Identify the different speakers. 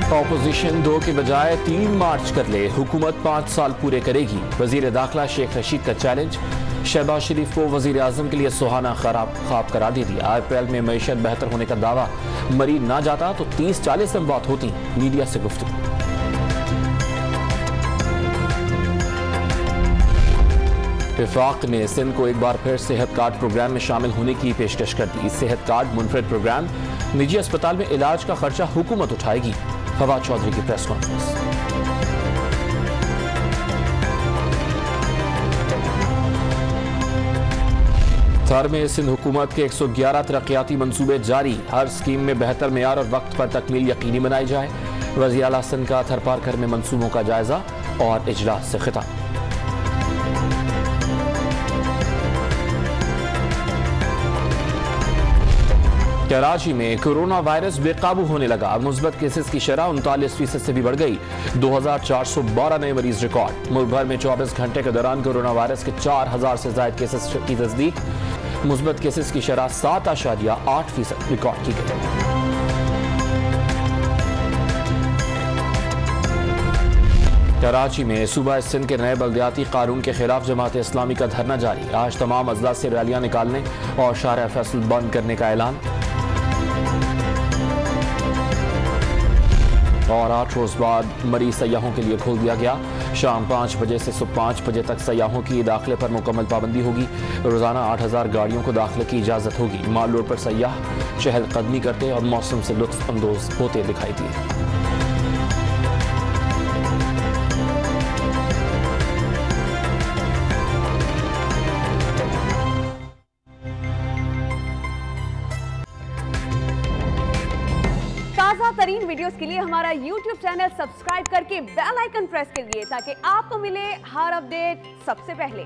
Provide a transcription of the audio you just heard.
Speaker 1: Opposition 2 के बजाय 3 मार्च कर ले, हुकूमत 5 साल पूरे करेगी। वजीर दाखिला शेख रशीद का चैलेंज। शहबाज शरीफ को वजीर आजम के लिए सुहाना ख्वाब करार दे दिया। अप्रैल में मईशत बेहतर होने का दावा, मरीज ना जाता तो 30-40 अमवात होती। मीडिया से गुफ्तगू। विफाक ने सिंध को एक बार फिर सेहत कार्ड प्रोग्राम में शामिल होने की पेशकश कर दी। सेहत कार्ड मुनफरिद प्रोग्राम, निजी अस्पताल में इलाज का खर्चा हुकूमत उठाएगी। फवाद चौधरी की प्रेस कॉन्फ्रेंस। थर में सिंध हुकूमत के 111 तरक्याती मंसूबे जारी। हर स्कीम में बेहतर मेयार और वक्त पर तकमील यकीनी बनाई जाए। वज़ीर आला सिंध का थर पारकर में मंसूबों का जायजा और इजलास से खिताब। कराची में कोरोना वायरस बेकाबू होने लगा। मुस्बत केसेस की शरह 39% से भी बढ़ गई। 2412 नए मरीज रिकॉर्ड। मुल्क भर में 24 घंटे के दौरान कोरोना वायरस के 4000 से ज्यादा केसेस की तस्दीक। मुस्बत केसेस की शरह 7.8% रिकॉर्ड की गई। कराची में सूबा सिंध के नए बल्दियाती कानून के खिलाफ जमात इस्लामी का धरना जारी। आज तमाम अजला से रैलियां निकालने और शारा फैसल बंद करने का ऐलान। और 8 रोज बाद मरीज सयाहों के लिए खोल दिया गया। शाम 5 बजे से सुबह 5 बजे तक सयाहों की दाखिले पर मुकम्मल पाबंदी होगी। रोजाना 8000 गाड़ियों को दाखिले की इजाजत होगी। माल रोड पर सयाह चहलकदमी करते और मौसम से लुत्फ अंदोज होते दिखाई दिए।
Speaker 2: ताज़ा तरीन वीडियोस के लिए हमारा YouTube चैनल सब्सक्राइब करके बेल आइकन प्रेस करिए ताकि आपको मिले हर अपडेट सबसे पहले।